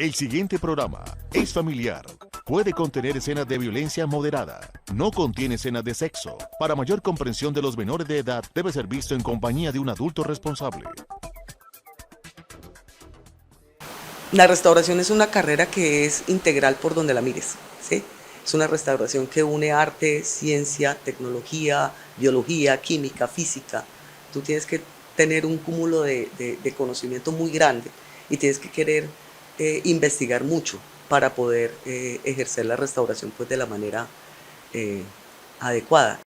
El siguiente programa es familiar. Puede contener escenas de violencia moderada. No contiene escenas de sexo. Para mayor comprensión de los menores de edad, debe ser visto en compañía de un adulto responsable. La restauración es una carrera que es integral por donde la mires, ¿sí? Es una restauración que une arte, ciencia, tecnología, biología, química, física. Tú tienes que tener un cúmulo de conocimiento muy grande y tienes que querer investigar mucho para poder ejercer la restauración pues, de la manera eh, adecuada.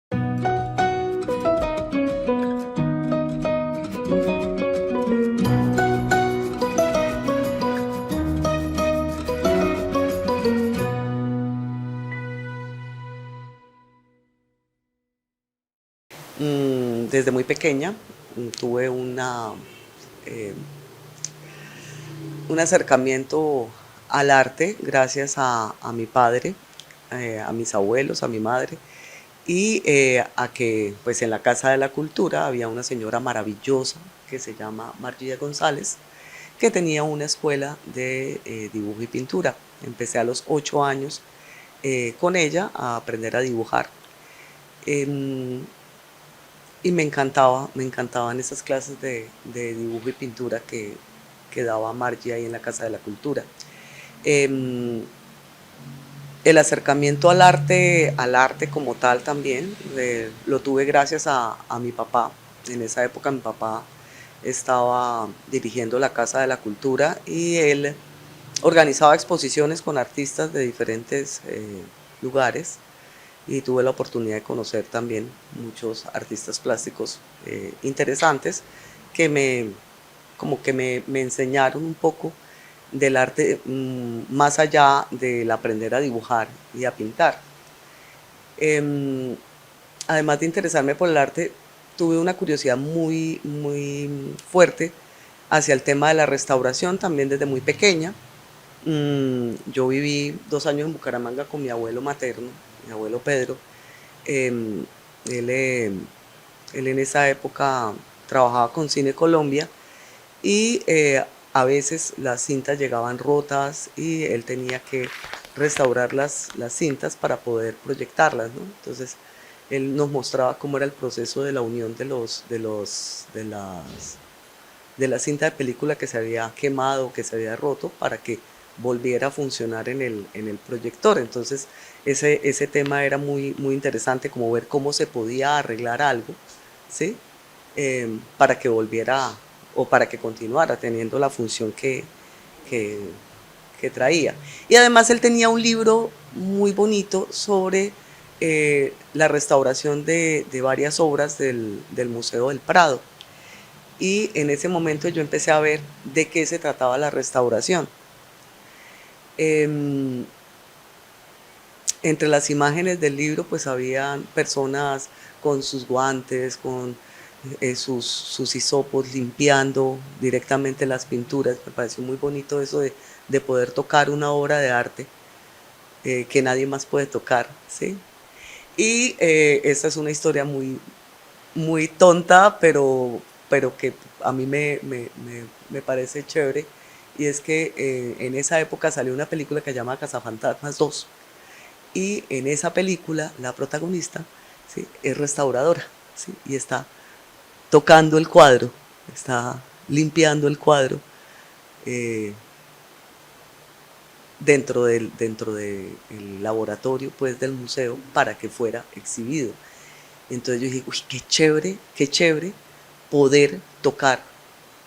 Desde muy pequeña tuve eh, un acercamiento al arte gracias a mi padre, a mis abuelos, a mi madre, y a que pues en la Casa de la Cultura había una señora maravillosa que se llama Margilla González, que tenía una escuela de dibujo y pintura. Empecé a los 8 años con ella a aprender a dibujar. Eh, y me encantaban esas clases de dibujo y pintura que daba Margie ahí en la Casa de la Cultura. Eh, el acercamiento al arte como tal también, lo tuve gracias a mi papá. En esa época mi papá estaba dirigiendo la Casa de la Cultura y él organizaba exposiciones con artistas de diferentes lugares y tuve la oportunidad de conocer también muchos artistas plásticos interesantes que me enseñaron un poco del arte más allá del aprender a dibujar y a pintar. Eh, Además de interesarme por el arte, tuve una curiosidad muy fuerte hacia el tema de la restauración también desde muy pequeña. Yo viví 2 años en Bucaramanga con mi abuelo materno, mi abuelo Pedro. Eh, él, eh, Él en esa época trabajaba con Cine Colombia y a veces las cintas llegaban rotas y él tenía que restaurar las cintas para poder proyectarlas, ¿no? Entonces él nos mostraba cómo era el proceso de la unión de la cinta de película que se había quemado, que se había roto, para que volviera a funcionar en el proyector. Entonces ese tema era muy interesante, como ver cómo se podía arreglar algo, ¿sí? Para que volviera o para que continuara teniendo la función que, que traía. Y además él tenía un libro muy bonito sobre la restauración de varias obras del Museo del Prado. Y en ese momento yo empecé a ver de qué se trataba la restauración. Eh, Entre las imágenes del libro pues habían personas con sus guantes, con sus hisopos limpiando directamente las pinturas. Me pareció muy bonito eso de poder tocar una obra de arte que nadie más puede tocar, ¿sí? Y esta es una historia muy tonta, pero que a mí me parece chévere. Y es que en esa época salió una película que se llama Cazafantasmas 2. Y en esa película la protagonista, ¿sí?, es restauradora, ¿sí?, y está tocando el cuadro, está limpiando el cuadro eh, dentro del laboratorio pues, del museo para que fuera exhibido. Entonces yo dije, uy, qué chévere poder tocar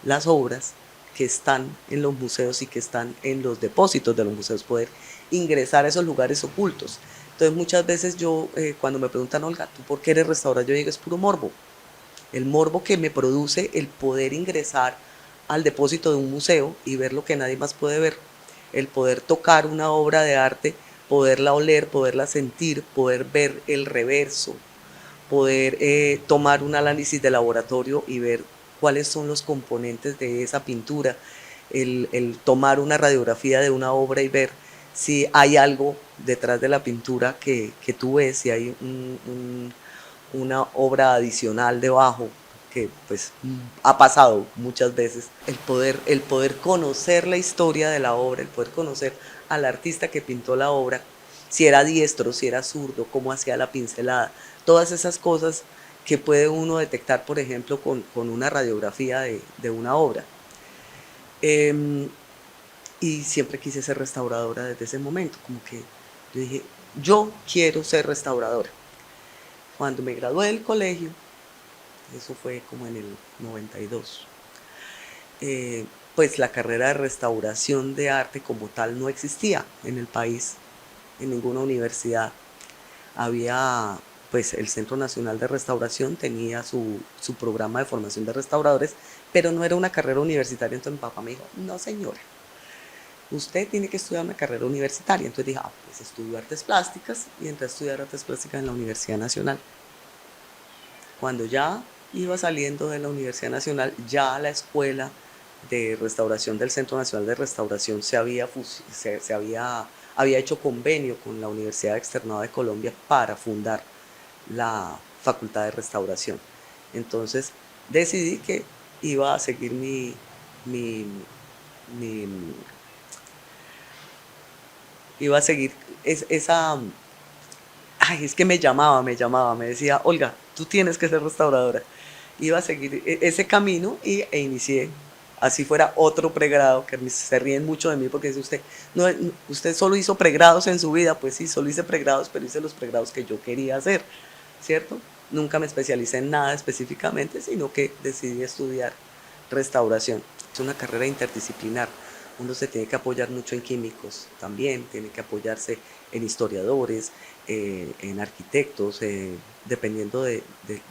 las obras que están en los museos y que están en los depósitos de los museos, poder ingresar a esos lugares ocultos. Entonces muchas veces yo, cuando me preguntan, Olga, ¿tú por qué eres restaurador? Yo digo, es puro morbo. El morbo que me produce el poder ingresar al depósito de un museo y ver lo que nadie más puede ver. El poder tocar una obra de arte, poderla oler, poderla sentir, poder ver el reverso, poder tomar un análisis de laboratorio y ver cuáles son los componentes de esa pintura, el tomar una radiografía de una obra y ver si hay algo detrás de la pintura que tú ves, si hay una obra adicional debajo que pues ha pasado muchas veces, el poder conocer la historia de la obra, el poder conocer al artista que pintó la obra, si era diestro, si era zurdo, cómo hacía la pincelada, todas esas cosas que puede uno detectar, por ejemplo, con una radiografía de una obra. Y siempre quise ser restauradora desde ese momento, como que yo dije, yo quiero ser restauradora. Cuando me gradué del colegio, eso fue como en el 92, pues la carrera de restauración de arte como tal no existía en el país, en ninguna universidad. Había, pues el Centro Nacional de Restauración tenía su programa de formación de restauradores, pero no era una carrera universitaria. Entonces mi papá me dijo, no señora, usted tiene que estudiar una carrera universitaria. Entonces dije, pues estudio artes plásticas, y entré a estudiar artes plásticas en la Universidad Nacional. Cuando ya iba saliendo de la Universidad Nacional, ya la escuela de restauración del Centro Nacional de Restauración había hecho convenio con la Universidad Externada de Colombia para fundar la Facultad de Restauración. Entonces decidí que iba a seguir mi, mi iba a seguir esa. Ay, es que me llamaba, me decía, Olga, tú tienes que ser restauradora. Iba a seguir ese camino e inicié, así fuera otro pregrado, que se ríen mucho de mí porque dice usted, no, usted solo hizo pregrados en su vida. Pues sí, solo hice pregrados, pero hice los pregrados que yo quería hacer, ¿cierto? Nunca me especialicé en nada específicamente, sino que decidí estudiar restauración. Es una carrera interdisciplinar. Uno se tiene que apoyar mucho en químicos también, tiene que apoyarse en historiadores, en arquitectos, dependiendo de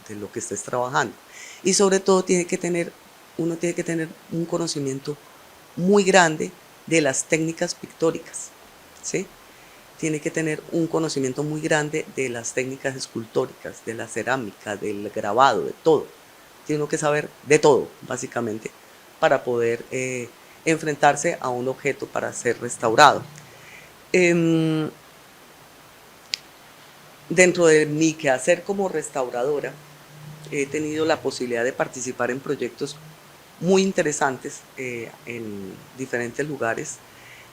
lo que estés trabajando. Y sobre todo uno tiene que tener un conocimiento muy grande de las técnicas pictóricas, ¿sí? Tiene que tener un conocimiento muy grande de las técnicas escultóricas, de la cerámica, del grabado, de todo. Tiene uno que saber de todo, básicamente, para poder enfrentarse a un objeto para ser restaurado. Dentro de mi quehacer como restauradora, he tenido la posibilidad de participar en proyectos muy interesantes en diferentes lugares.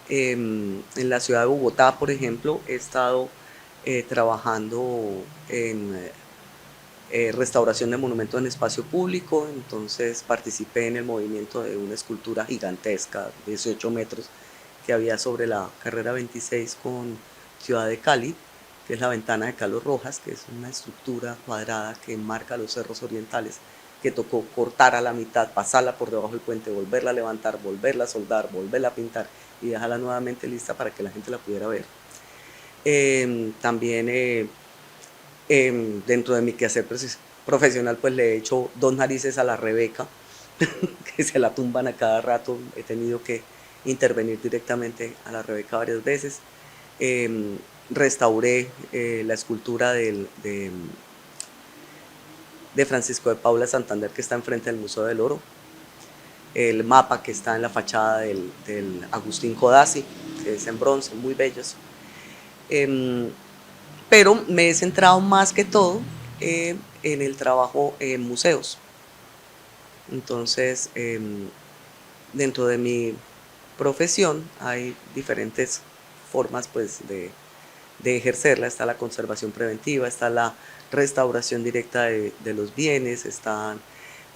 En la ciudad de Bogotá, por ejemplo, he estado trabajando en restauración de monumentos en espacio público. Entonces participé en el movimiento de una escultura gigantesca, 18 metros, que había sobre la carrera 26 con Ciudad de Cali, que es la ventana de Carlos Rojas, que es una estructura cuadrada que enmarca los cerros orientales, que tocó cortar a la mitad, pasarla por debajo del puente, volverla a levantar, volverla a soldar, volverla a pintar y dejarla nuevamente lista para que la gente la pudiera ver. También dentro de mi quehacer profesional, pues le he hecho 2 narices a la Rebeca, que se la tumban a cada rato. He tenido que intervenir directamente a la Rebeca varias veces. Restauré la escultura de Francisco de Paula Santander, que está enfrente del Museo del Oro. El mapa que está en la fachada del Agustín Codazzi, que es en bronce, muy bellos. Pero me he centrado más que todo en el trabajo en museos. Entonces, dentro de mi profesión hay diferentes formas, pues, de ejercerla. Está la conservación preventiva, está la restauración directa de los bienes, está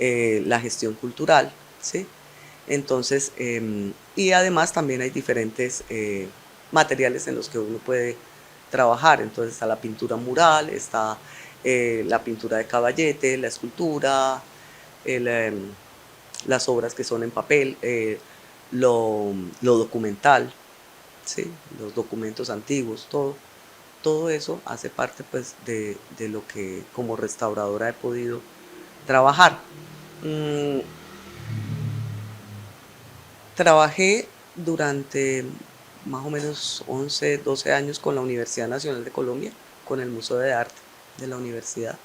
la gestión cultural, ¿sí? Entonces, y además también hay diferentes materiales en los que uno puede trabajar. Entonces está la pintura mural, está la pintura de caballete, la escultura, las obras que son en papel, lo documental, ¿sí? Los documentos antiguos, todo eso hace parte, pues, de lo que como restauradora he podido trabajar. Trabajé durante más o menos 11, 12 años con la Universidad Nacional de Colombia, con el Museo de Arte de la universidad.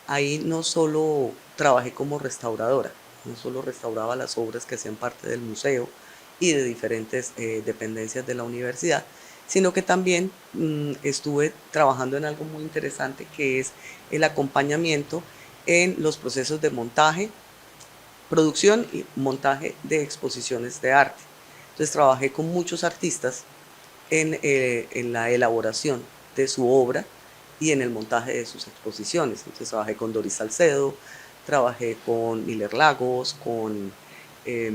Ahí no solo trabajé como restauradora, no solo restauraba las obras que hacían parte del museo y de diferentes dependencias de la universidad, sino que también estuve trabajando en algo muy interesante, que es el acompañamiento en los procesos de montaje, producción y montaje de exposiciones de arte. Entonces trabajé con muchos artistas en la elaboración de su obra y en el montaje de sus exposiciones. Entonces trabajé con Doris Salcedo, trabajé con Miller Lagos, con eh,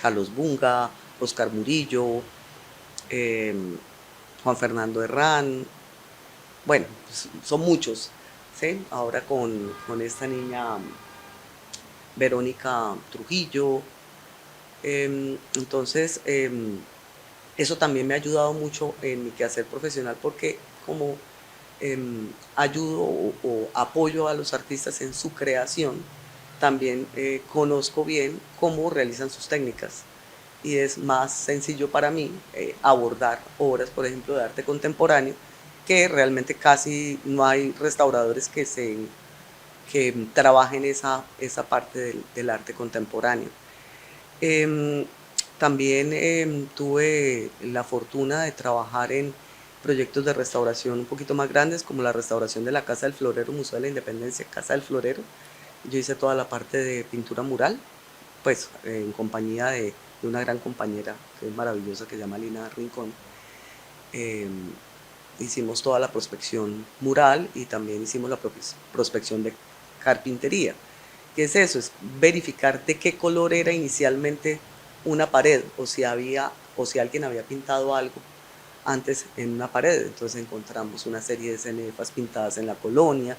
Carlos Bunga, Oscar Murillo, eh, Juan Fernando Herrán, bueno, pues son muchos, ¿sí? Ahora con esta niña Verónica Trujillo. Entonces, eso también me ha ayudado mucho en mi quehacer profesional porque como ayudo o apoyo a los artistas en su creación, también conozco bien cómo realizan sus técnicas y es más sencillo para mí abordar obras, por ejemplo, de arte contemporáneo, que realmente casi no hay restauradores que trabajen esa parte del arte contemporáneo. Eh, También tuve la fortuna de trabajar en proyectos de restauración un poquito más grandes, como la restauración de la Casa del Florero, Museo de la Independencia, Casa del Florero. Yo hice toda la parte de pintura mural, pues en compañía de una gran compañera que es maravillosa, que se llama Lina Rincón. Eh, Hicimos toda la prospección mural y también hicimos la prospección de carpintería. ¿Qué es eso? Es verificar de qué color era inicialmente una pared o si alguien había pintado algo antes en una pared. Entonces encontramos una serie de cenefas pintadas en la colonia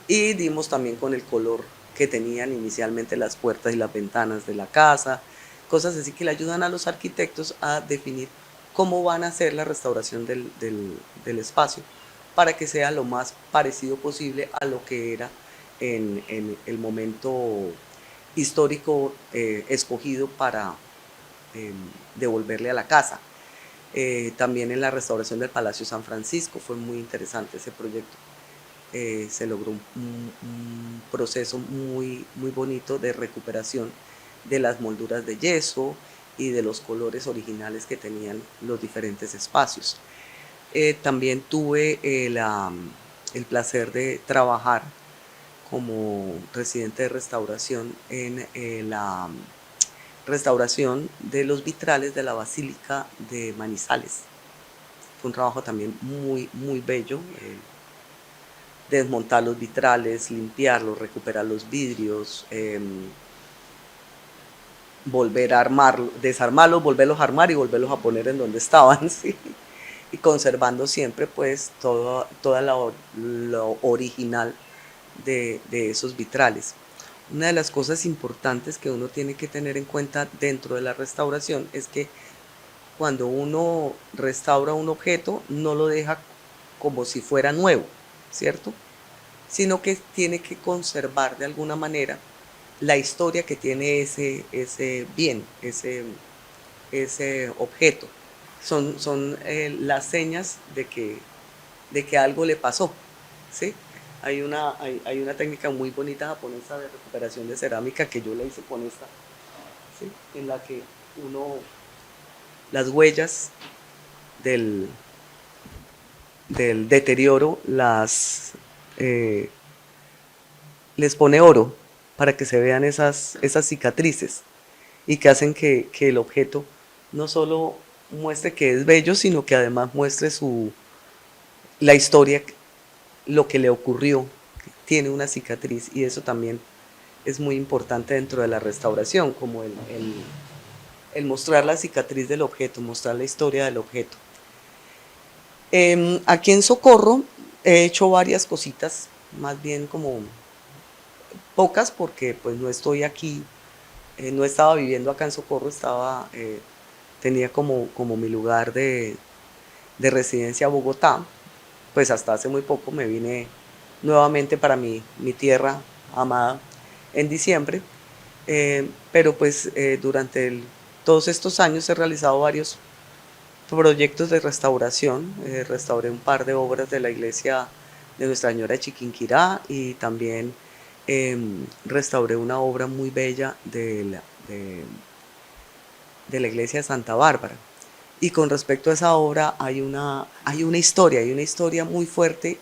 y dimos también con el color que tenían inicialmente las puertas y las ventanas de la casa, cosas así que le ayudan a los arquitectos a definir cómo van a hacer la restauración del espacio para que sea lo más parecido posible a lo que era en el momento histórico escogido para eh, devolverle a la casa. También en la restauración del Palacio San Francisco fue muy interesante ese proyecto. Se logró un proceso muy bonito de recuperación de las molduras de yeso y de los colores originales que tenían los diferentes espacios. También tuve el placer de trabajar como residente de restauración en la restauración de los vitrales de la Basílica de Manizales. Fue un trabajo también muy bello. Desmontar los vitrales, limpiarlos, recuperar los vidrios, volver a armarlos, desarmarlos, volverlos a armar y volverlos a poner en donde estaban, ¿sí? Y conservando siempre pues toda lo original de esos vitrales. Una de las cosas importantes que uno tiene que tener en cuenta dentro de la restauración es que cuando uno restaura un objeto no lo deja como si fuera nuevo, ¿cierto? Sino que tiene que conservar de alguna manera la historia que tiene ese bien, ese objeto. Son las señas de que algo le pasó, ¿sí? Hay una técnica muy bonita japonesa de recuperación de cerámica que yo la hice con esta, ¿sí? En la que uno, las huellas del, del deterioro eh, les pone oro para que se vean esas cicatrices y que hacen que el objeto no solo muestre que es bello, sino que además muestre la historia, lo que le ocurrió, tiene una cicatriz y eso también es muy importante dentro de la restauración, como el mostrar la cicatriz del objeto, mostrar la historia del objeto. Aquí en Socorro he hecho varias cositas, más bien como pocas porque pues no estoy aquí, no estaba viviendo acá en Socorro, tenía como mi lugar de residencia a Bogotá, pues hasta hace muy poco me vine nuevamente para mi tierra amada en diciembre, pero pues todos estos años he realizado varios proyectos de restauración. Restauré un par de obras de la iglesia de Nuestra Señora de Chiquinquirá y también restauré una obra muy bella de la iglesia de Santa Bárbara. Y con respecto a esa obra hay una historia muy fuerte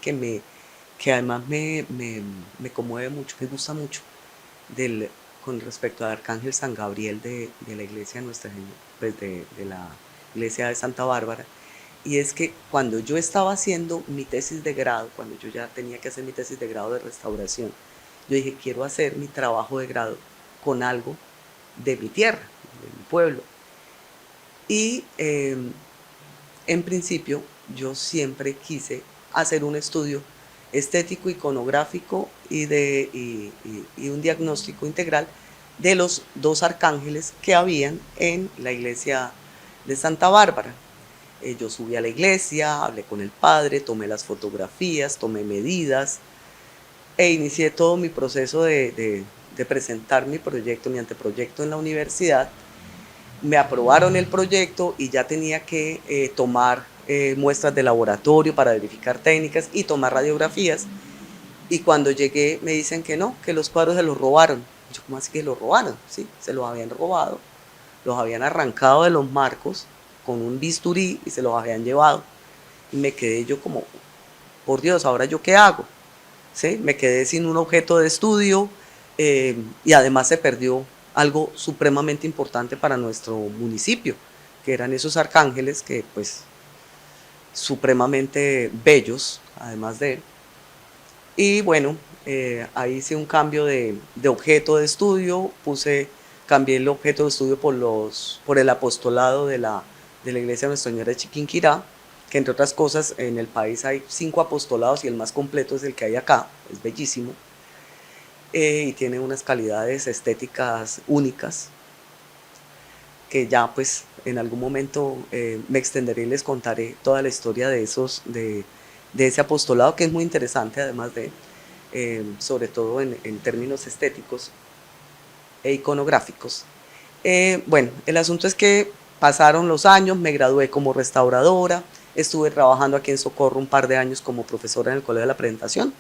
que además me conmueve mucho, me gusta mucho, del, con respecto al Arcángel San Gabriel de la iglesia de Nuestra Señora, pues de la iglesia de Santa Bárbara. Y es que cuando yo estaba haciendo mi tesis de grado, cuando yo ya tenía que hacer mi tesis de grado de restauración, yo dije, quiero hacer mi trabajo de grado con algo de mi tierra, de mi pueblo. Y en principio yo siempre quise hacer un estudio estético, iconográfico y un diagnóstico integral de los dos arcángeles que habían en la iglesia de Santa Bárbara. Yo subí a la iglesia, hablé con el padre, tomé las fotografías, tomé medidas e inicié todo mi proceso de presentar mi proyecto, mi anteproyecto en la universidad. Me aprobaron el proyecto y ya tenía que tomar muestras de laboratorio para verificar técnicas y tomar radiografías. Y cuando llegué me dicen que no, que los cuadros se los robaron. Yo, ¿cómo así que los robaron? Sí, se los habían robado, los habían arrancado de los marcos con un bisturí y se los habían llevado. Y me quedé yo como, por Dios, ¿ahora yo qué hago? ¿Sí? Me quedé sin un objeto de estudio y además se perdió algo supremamente importante para nuestro municipio, que eran esos arcángeles que pues supremamente bellos, además de él. Y bueno, ahí hice un cambio de objeto de estudio, cambié el objeto de estudio por el apostolado de la iglesia de Nuestra Señora de Chiquinquirá, que entre otras cosas en el país hay 5 apostolados y el más completo es el que hay acá, es bellísimo, y tiene unas calidades estéticas únicas, que ya pues en algún momento me extenderé y les contaré toda la historia de ese apostolado, que es muy interesante además sobre todo en términos estéticos e iconográficos. Bueno, el asunto es que pasaron los años, me gradué como restauradora, estuve trabajando aquí en Socorro un par de años como profesora en el Colegio de la Presentación,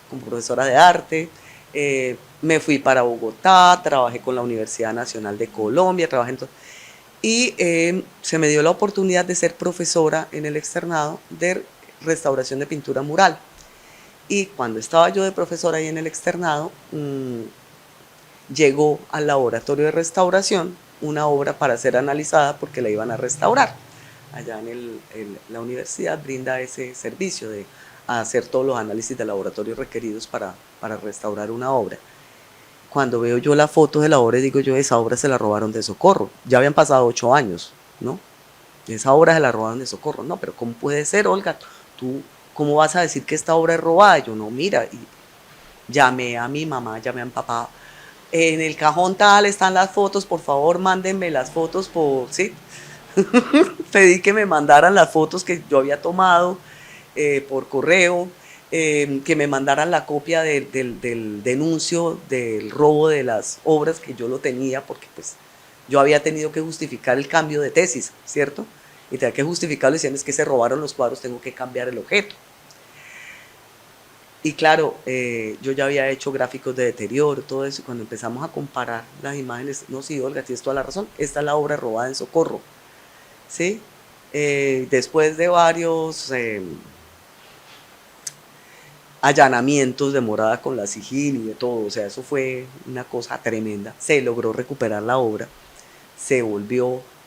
como profesora de arte. Me fui para Bogotá, trabajé con la Universidad Nacional de Colombia, y se me dio la oportunidad de ser profesora en el externado de restauración de pintura mural. Y cuando estaba yo de profesora ahí en el externado, llegó al laboratorio de restauración una obra para ser analizada porque la iban a restaurar. Allá la universidad brinda ese servicio de hacer todos los análisis de laboratorio requeridos para restaurar una obra. Cuando veo yo la foto de la obra, digo yo, esa obra se la robaron de Socorro. Ya habían pasado 8 años, ¿no? Esa obra se la robaron de Socorro. No, pero ¿cómo puede ser, Olga? Tú, ¿cómo vas a decir que esta obra es robada? Yo, no, mira, y llamé a mi mamá, llamé a mi papá. En el cajón tal están las fotos, por favor, mándenme las fotos ¿sí? Pedí que me mandaran las fotos que yo había tomado por correo, que me mandaran la copia del denuncio del robo de las obras, que yo lo tenía porque pues yo había tenido que justificar el cambio de tesis, ¿cierto? Y tenía que justificarlo diciendo es que se robaron los cuadros, tengo que cambiar el objeto. Y claro, yo ya había hecho gráficos de deterioro, todo eso, y cuando empezamos a comparar las imágenes, no, sí, Olga, tienes toda la razón, esta es la obra robada en Socorro, ¿sí? Después de varios allanamientos de morada con la SIJIN y de todo, o sea, eso fue una cosa tremenda, se logró recuperar la obra,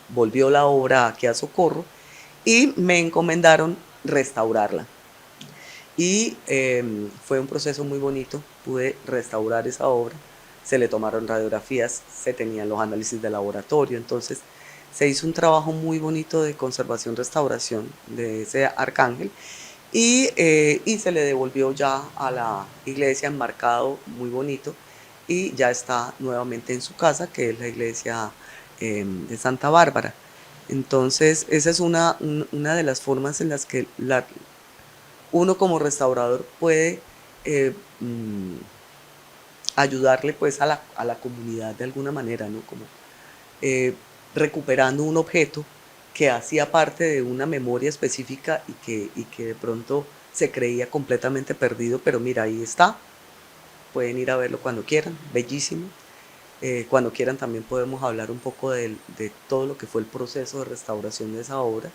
volvió la obra aquí a Socorro y me encomendaron restaurarla. Y fue un proceso muy bonito, pude restaurar esa obra, se le tomaron radiografías, se tenían los análisis de laboratorio, entonces se hizo un trabajo muy bonito de conservación-restauración de ese arcángel y se le devolvió ya a la iglesia enmarcado muy bonito y ya está nuevamente en su casa, que es la iglesia de Santa Bárbara. Entonces esa es una de las formas en las que uno como restaurador puede ayudarle pues a la comunidad de alguna manera, ¿no? Como recuperando un objeto que hacía parte de una memoria específica y que de pronto se creía completamente perdido, pero mira, ahí está, pueden ir a verlo cuando quieran, bellísimo. Cuando quieran también podemos hablar un poco de todo lo que fue el proceso de restauración de esa obra.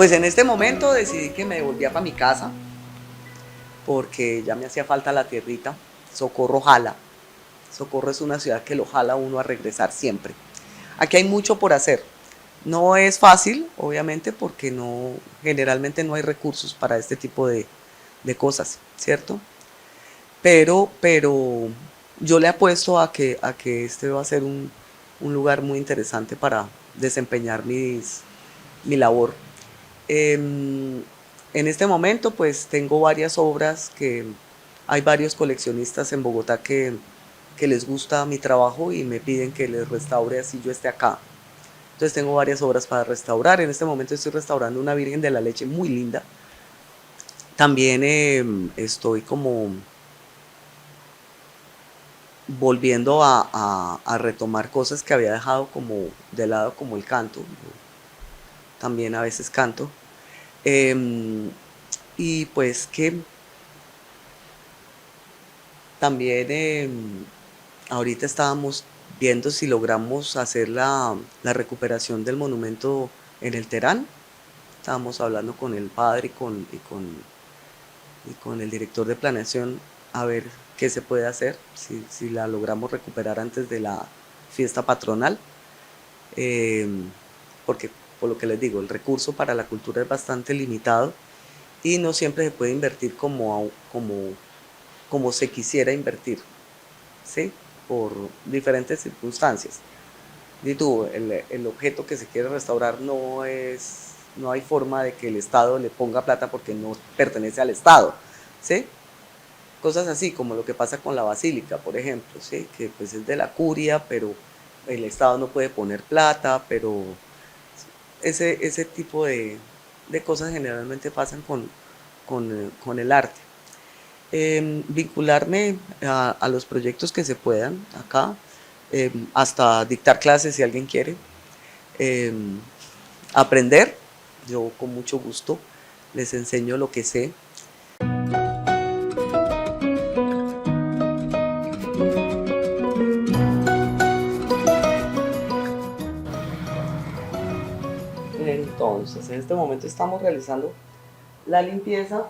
Pues en este momento decidí que me devolvía para mi casa porque ya me hacía falta la tierrita. Socorro jala. Socorro es una ciudad que lo jala a uno a regresar siempre. Aquí hay mucho por hacer. No es fácil, obviamente, porque generalmente no hay recursos para este tipo de cosas, ¿cierto? Pero yo le apuesto a que este va a ser un lugar muy interesante para desempeñar mi labor. En este momento pues tengo varias obras que hay varios coleccionistas en Bogotá que les gusta mi trabajo y me piden que les restaure así yo esté acá. Entonces tengo varias obras para restaurar. En este momento estoy restaurando una Virgen de la Leche muy linda. También estoy como volviendo a retomar cosas que había dejado como de lado, como el canto. También a veces canto. Y pues que también ahorita estábamos viendo si logramos hacer la recuperación del monumento en el Terán. Estábamos hablando con el padre y con el director de planeación a ver qué se puede hacer, si la logramos recuperar antes de la fiesta patronal, eh, porque por lo que les digo, el recurso para la cultura es bastante limitado y no siempre se puede invertir como se quisiera invertir, ¿sí? Por diferentes circunstancias. Y tú, el objeto que se quiere restaurar no hay forma de que el Estado le ponga plata porque no pertenece al Estado, ¿sí? Cosas así, como lo que pasa con la basílica, por ejemplo, ¿sí? Que pues es de la curia, pero el Estado no puede poner plata, pero ese tipo de cosas generalmente pasan con el arte. Vincularme a los proyectos que se puedan acá, hasta dictar clases si alguien quiere, eh, aprender, yo con mucho gusto les enseño lo que sé. Entonces, en este momento estamos realizando la limpieza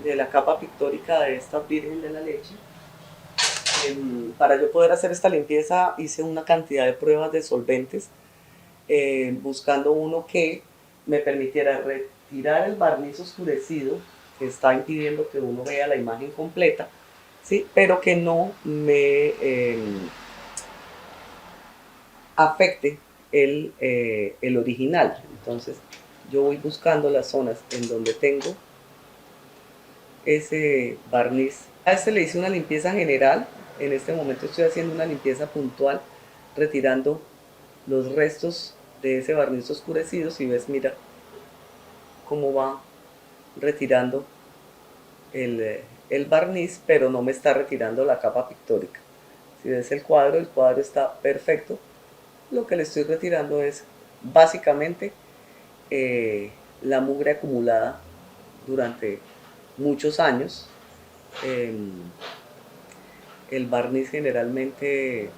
de la capa pictórica de esta Virgen de la Leche. Para yo poder hacer esta limpieza hice una cantidad de pruebas de solventes, buscando uno que me permitiera retirar el barniz oscurecido que está impidiendo que uno vea la imagen completa, ¿sí? Pero que no me afecte el original. Entonces yo voy buscando las zonas en donde tengo ese barniz. A este le hice una limpieza general. En este momento estoy haciendo una limpieza puntual, retirando los restos de ese barniz oscurecido. Si ves, mira cómo va retirando el barniz, pero no me está retirando la capa pictórica. Si ves el cuadro está perfecto. Lo que le estoy retirando es básicamente la mugre acumulada durante muchos años. El barniz generalmente,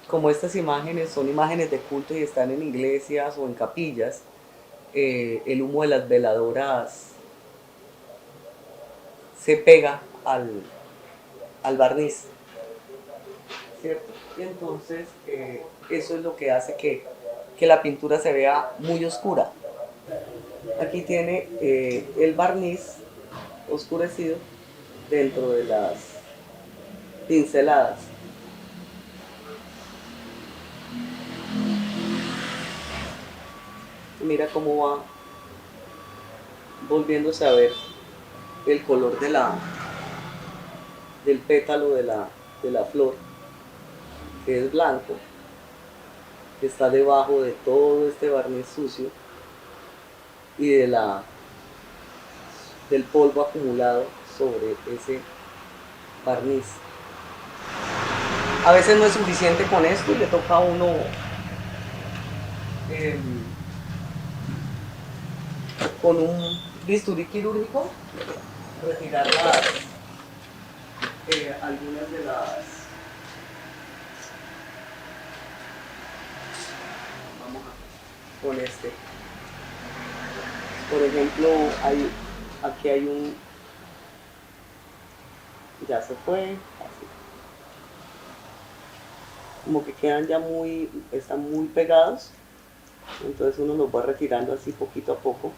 como estas imágenes son imágenes de culto y están en iglesias o en capillas, el humo de las veladoras se pega al barniz, ¿cierto? Y entonces eso es lo que hace que la pintura se vea muy oscura. Aquí tiene el barniz oscurecido dentro de las pinceladas. Mira cómo va volviéndose a ver el color del pétalo de la flor, que es blanco, que está debajo de todo este barniz sucio y del polvo acumulado sobre ese barniz. A veces no es suficiente con esto y le toca a uno con un bisturí quirúrgico retirar algunas de las, vamos a, con este, Por ejemplo, aquí hay ya se fue, así, como que quedan ya están muy pegados, entonces uno los va retirando así poquito a poco,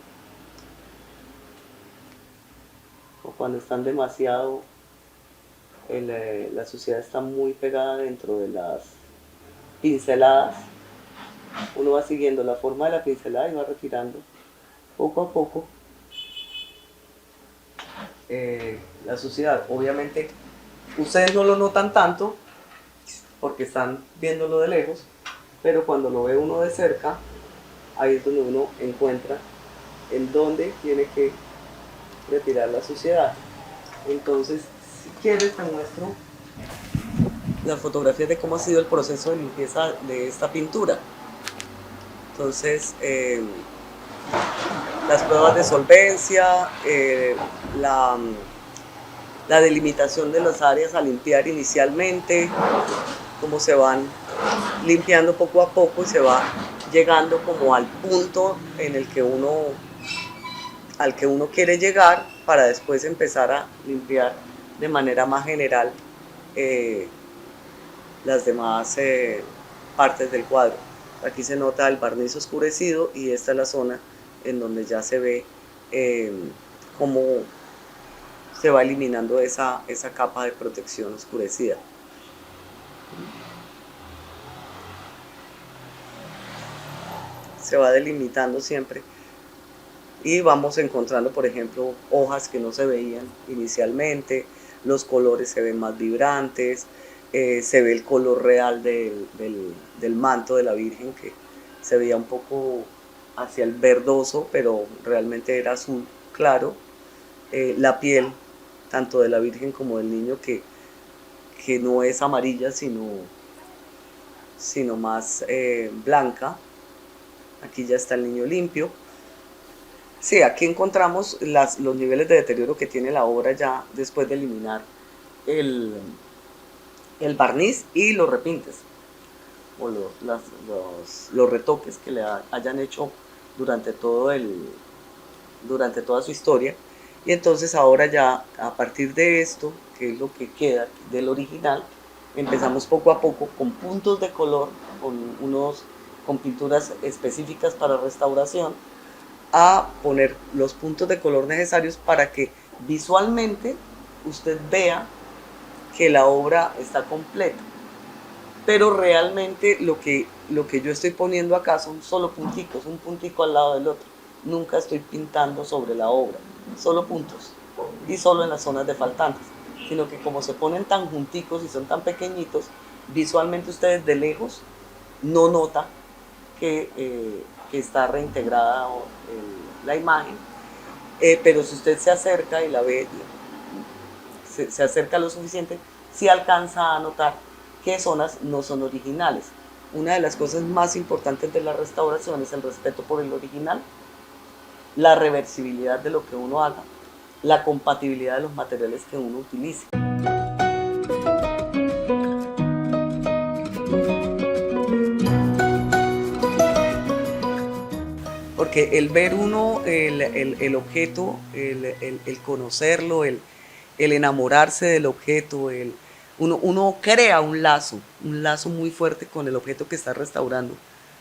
o cuando están demasiado, la suciedad está muy pegada dentro de las pinceladas, uno va siguiendo la forma de la pincelada y va retirando poco a poco la suciedad. Obviamente ustedes no lo notan tanto porque están viéndolo de lejos, pero cuando lo ve uno de cerca, ahí es donde uno encuentra en dónde tiene que retirar la suciedad. Entonces, si quieres, te muestro las fotografías de cómo ha sido el proceso de limpieza de esta pintura. Entonces, las pruebas de solvencia, la delimitación de las áreas a limpiar inicialmente, cómo se van limpiando poco a poco y se va llegando como al punto en el que al que uno quiere llegar para después empezar a limpiar de manera más general eh, las demás partes del cuadro. Aquí se nota el barniz oscurecido y esta es la zona en donde ya se ve cómo se va eliminando esa capa de protección oscurecida. Se va delimitando siempre y vamos encontrando, por ejemplo, hojas que no se veían inicialmente, los colores se ven más vibrantes, se ve el color real del manto de la Virgen, que se veía un poco hacia el verdoso, pero realmente era azul claro. La piel, tanto de la Virgen como del niño, que no es amarilla, sino más blanca. Aquí ya está el niño limpio. Sí, aquí encontramos los niveles de deterioro que tiene la obra ya después de eliminar el, el barniz y los repintes o los retoques que le hayan hecho durante durante toda su historia. Y entonces ahora ya a partir de esto, que es lo que queda del original, empezamos poco a poco con puntos de color, con pinturas específicas para restauración, a poner los puntos de color necesarios para que visualmente usted vea que la obra está completa. Pero realmente lo que yo estoy poniendo acá son solo punticos, un puntico al lado del otro. Nunca estoy pintando sobre la obra, solo puntos. Y solo en las zonas de faltantes. Sino que como se ponen tan junticos y son tan pequeñitos, visualmente ustedes de lejos no notan que está reintegrada la imagen, pero si usted se acerca y la ve, se acerca lo suficiente, sí alcanza a notar qué zonas no son originales. Una de las cosas más importantes de la restauración es el respeto por el original, la reversibilidad de lo que uno haga, la compatibilidad de los materiales que uno utilice. Porque el ver uno el objeto, el conocerlo, el enamorarse del objeto, uno crea un lazo muy fuerte con el objeto que está restaurando,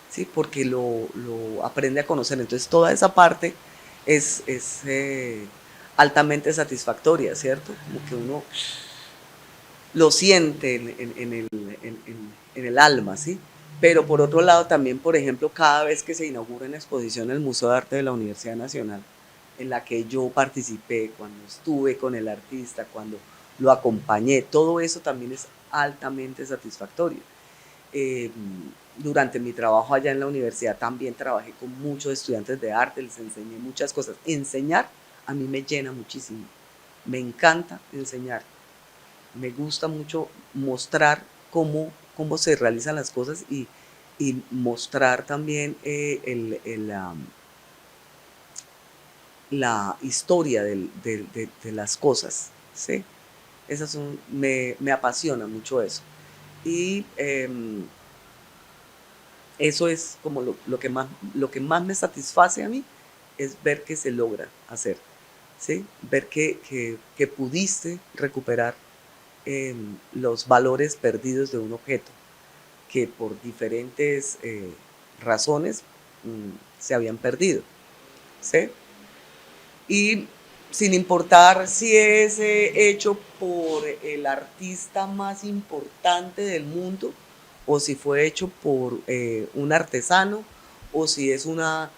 ¿sí? Porque lo aprende a conocer. Entonces toda esa parte es altamente satisfactoria, ¿cierto? Como que uno lo siente en el alma, ¿sí? Pero por otro lado también, por ejemplo, cada vez que se inaugura una exposición en el Museo de Arte de la Universidad Nacional, en la que yo participé, cuando estuve con el artista, cuando lo acompañé, todo eso también es altamente satisfactorio. Eh, Durante mi trabajo allá en la universidad también trabajé con muchos estudiantes de arte, les enseñé muchas cosas. Enseñar a mí me llena muchísimo, me encanta enseñar, me gusta mucho mostrar cómo se realizan las cosas y mostrar también la historia de las cosas, ¿sí? Me apasiona mucho eso. Y eso es como lo que más me satisface a mí, es ver que se logra hacer, ¿sí? Ver que pudiste recuperar los valores perdidos de un objeto que por diferentes razones se habían perdido, ¿sí? Y sin importar si es hecho por el artista más importante del mundo o si fue hecho por un artesano o si es una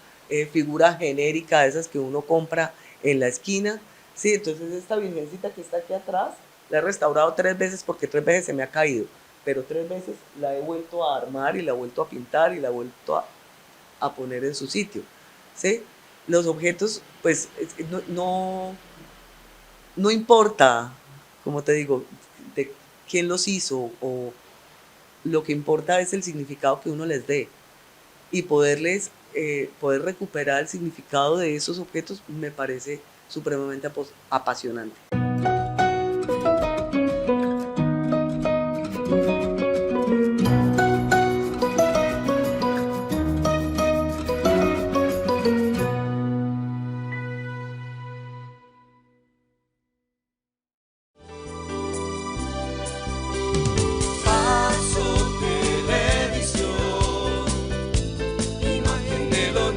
figura genérica de esas que uno compra en la esquina. Sí, entonces esta virgencita que está aquí atrás la he restaurado 3 veces porque 3 veces se me ha caído, pero 3 veces la he vuelto a armar y la he vuelto a pintar y la he vuelto a poner en su sitio, ¿sí? Los objetos, pues, no importa, como te digo, de quién los hizo, o lo que importa es el significado que uno les dé. Y poder recuperar el significado de esos objetos me parece supremamente apasionante. Paso Televisión, imagen de lo